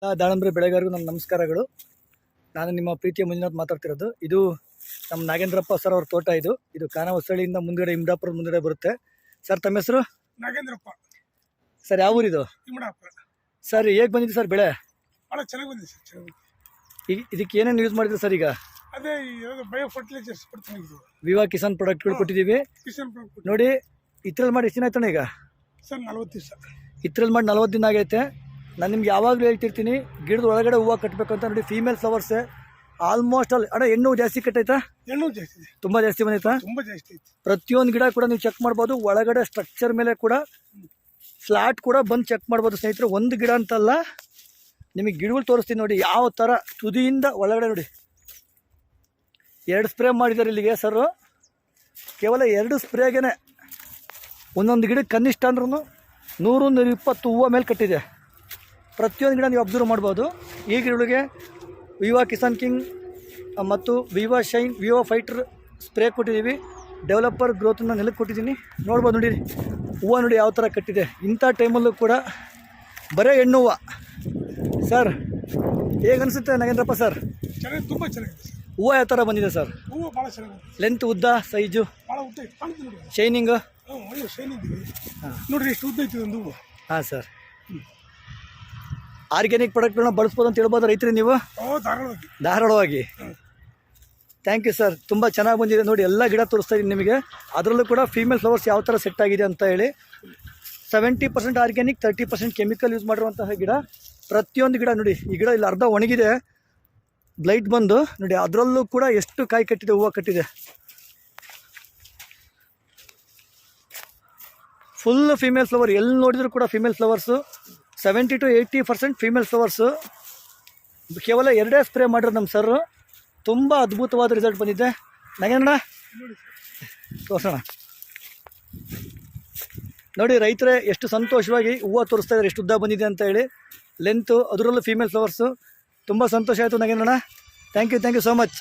ದಾಳಂಬ್ರಿ ಬೆಳೆಗಾರರಿಗೂ ನನ್ನ ನಮಸ್ಕಾರಗಳು. ನಾನು ನಿಮ್ಮ ಪ್ರೀತಿಯ ಮಂಜುನಾಥ್ ಮಾತಾಡ್ತಿರೋದು. ಇದು ನಮ್ಮ ನಾಗೇಂದ್ರಪ್ಪ ಸರ್ ಅವ್ರ ತೋಟ. ಇದು ಖಾನಾವಸ್ಥಳಿಯಿಂದ ಮುಂದ್ಗಡೆ ಇಮ್ಡಾಪುರ ಮುಂದ್ಗಡೆ ಬರುತ್ತೆ. ಸರ್ ತಮ್ಮ ಹೆಸರು? ನಾಗೇಂದ್ರಪ್ಪ. ಸರ್ ಯಾವ ಊರಿದು? ಇಮ್ಡಾಪುರ. ಸರ್ ಹೇಗೆ ಬಂದಿದೆ ಸರ್ ಬೆಳೆ? ಭಾಳ ಚೆನ್ನಾಗಿ ಬಂದಿದೆ ಸರ್, ಚೆನ್ನಾಗಿ. ಈಗ ಇದಕ್ಕೆ ಏನೇನು ಯೂಸ್ ಮಾಡಿದ್ರಿ ಸರ್? ಈಗ ಅದೇ ಬಯೋ ಫರ್ಟಿಲೈಸರ್ಸ್ ಕೊಡ್ತೀನಿ. ವಿವಾ ಕಿಸಾನ್ ಪ್ರಾಡಕ್ಟ್ಗಳು ಕೊಟ್ಟಿದ್ದೀವಿ ಕಿಸಾನ್ ಪ್ರಾಡಕ್ಟ್ ನೋಡಿ. ಇದ್ರಲ್ಲಿ ಮಾಡಿ ಎಷ್ಟು ದಿನ ಆಯ್ತಾನೆ ಈಗ? ಸರ್ 40 ದಿವಸ. ಇದ್ರಲ್ಲಿ ಮಾಡಿ 40 ದಿನ ಆಗೈತೆ. ನಾನು ನಿಮ್ಗೆ ಯಾವಾಗಲೂ ಹೇಳ್ತಿರ್ತೀನಿ, ಗಿಡದ ಒಳಗಡೆ ಹೂವು ಕಟ್ಟಬೇಕು ಅಂತ. ನೋಡಿ, ಫೀಮೇಲ್ ಫ್ಲವರ್ಸೇ ಆಲ್ಮೋಸ್ಟ್ ಅಲ್ಲಿ. ಅಣ್ಣ, ಹೆಣ್ಣು ಜಾಸ್ತಿ ಕಟ್ಟೈತಾ? ಹೆಣ್ಣು ಜಾಸ್ತಿ ಇದೆ, ತುಂಬ ಜಾಸ್ತಿ ಬಂದೈತಾ? ತುಂಬ ಜಾಸ್ತಿ ಐತಿ. ಪ್ರತಿಯೊಂದು ಗಿಡ ಕೂಡ ನೀವು ಚೆಕ್ ಮಾಡ್ಬೋದು. ಒಳಗಡೆ ಸ್ಟ್ರಕ್ಚರ್ ಮೇಲೆ ಕೂಡ ಫ್ಲಾಟ್ ಕೂಡ ಬಂದು ಚೆಕ್ ಮಾಡ್ಬೋದು ಸ್ನೇಹಿತರೆ. ಒಂದು ಗಿಡ ಅಂತಲ್ಲ, ನಿಮಗೆ ಗಿಡಗಳು ತೋರಿಸ್ತೀನಿ ನೋಡಿ ಯಾವ ಥರ ತುದಿಯಿಂದ ಒಳಗಡೆ ನೋಡಿ. 2 ಸ್ಪ್ರೇ ಮಾಡಿದ್ದಾರೆ ಇಲ್ಲಿಗೆ ಸರ್. ಕೇವಲ 2 ಸ್ಪ್ರೇಗೆ ಒಂದೊಂದು ಗಿಡಕ್ಕೆ ಕನಿಷ್ಠ ಅಂದ್ರೂ 100-120 ಹೂವು ಮೇಲೆ ಕಟ್ಟಿದೆ. ಪ್ರತಿಯೊಂದು ಗಿಡ ನೀವು ಅಬ್ಸರ್ವ್ ಮಾಡ್ಬೋದು. ಈ ಗಿಡಗಳಿಗೆ ವಿವಾ ಕಿಸಾನ್ ಕಿಂಗ್ ಮತ್ತು ವಿವಾ ಶೈನ್, ವಿವಾ ಫೈಟರ್ ಸ್ಪ್ರೇ ಕೊಟ್ಟಿದ್ದೀವಿ. ಡೆವಲಪರ್ ಗ್ರೋತನ್ನು ನೆಲಕ್ಕೆ ಕೊಟ್ಟಿದ್ದೀನಿ. ನೋಡ್ಬೋದು ನೋಡಿ, ಹೂವು ನೋಡಿ ಯಾವ ಥರ ಕಟ್ಟಿದೆ. ಇಂಥ ಟೈಮಲ್ಲೂ ಕೂಡ ಬರೀ ಹೆಣ್ಣು ಹೂವು. ಸರ್ ಹೇಗೆ ಅನಿಸುತ್ತೆ ನಾಗೇಂದ್ರಪ್ಪ ಸರ್? ಚೆನ್ನಾಗಿ, ತುಂಬ ಚೆನ್ನಾಗಿದೆ ಸರ್. ಹೂವು ಯಾವ ಥರ ಬಂದಿದೆ ಸರ್? ಹೂವು ಭಾಳ ಚೆನ್ನಾಗಿದೆ. ಲೆಂತ್, ಉದ್ದ, ಸೈಜು, ಭಾಳ ಉದ್ದ ಐತೆ, ಕಾಣ್ತದೆ ನೋಡಿ. ಶೈನಿಂಗು ಒಳ್ಳೆ ಶೈನಿಂಗ್ ಇದೆ. ನೋಡಿರಿ ಎಷ್ಟು ಉದ್ದ ಐತಿ ಒಂದು ಹೂವು. ಹಾಂ ಸರ್. ಆರ್ಗ್ಯಾನಿಕ್ ಪ್ರಾಡಕ್ಟ್ಗಳನ್ನ ಬಳಸ್ಬೋದು ಅಂತ ಹೇಳ್ಬೋದು ರೈತರಿಗೆ ನೀವು? ಧಾರಾಳವಾಗಿ, ಧಾರಾಳವಾಗಿ. Thank you sir. ತುಂಬ ಚೆನ್ನಾಗಿ ಬಂದಿದೆ ನೋಡಿ. ಎಲ್ಲ ಗಿಡ ತೋರಿಸ್ತಾ ಇದ್ದೀನಿ ನಿಮಗೆ. ಅದರಲ್ಲೂ ಕೂಡ ಫೀಮೇಲ್ ಫ್ಲವರ್ಸ್ ಯಾವ ಥರ ಸೆಟ್ ಆಗಿದೆ ಅಂತ ಹೇಳಿ. 70% ಆರ್ಗ್ಯಾನಿಕ್, 30% ಕೆಮಿಕಲ್ ಯೂಸ್ ಮಾಡಿರುವಂತಹ ಗಿಡ. ಪ್ರತಿಯೊಂದು ಗಿಡ ನೋಡಿ. ಈ ಗಿಡ ಇಲ್ಲಿ ಅರ್ಧ ಒಣಗಿದೆ, ಬ್ಲೈಟ್ ಬಂದು ನೋಡಿ. ಅದರಲ್ಲೂ ಕೂಡ ಎಷ್ಟು ಕಾಯಿ ಕಟ್ಟಿದೆ, ಹೂವು ಕಟ್ಟಿದೆ. Full female flower. ಎಲ್ಲಿ ನೋಡಿದ್ರು ಕೂಡ ಫೀಮೇಲ್ ಫ್ಲವರ್ಸು. 70-80% female flowers. ಕೇವಲ 2 ಸ್ಪ್ರೇ ಮಾಡಿರೋದು ನಮ್ಮ ಸರ್. ತುಂಬ ಅದ್ಭುತವಾದ ರಿಸಲ್ಟ್ ಬಂದಿದೆ. ನಾಗೇಂದ್ರ ತೋರ್ಸೋಣ ನೋಡಿ. ರೈತರೇ ಎಷ್ಟು ಸಂತೋಷವಾಗಿ ಹೂವು ತೋರಿಸ್ತಾ ಇದ್ದಾರೆ, ಎಷ್ಟು ಉದ್ದ ಬಂದಿದೆ ಅಂತ ಹೇಳಿ. ಲೆಂತು, ಅದರಲ್ಲೂ ಫೀಮೇಲ್ ಫ್ಲವರ್ಸು. ತುಂಬ ಸಂತೋಷ ಆಯಿತು ನಾಗೇಂದ್ರಣ್ಣ. Thank you so much.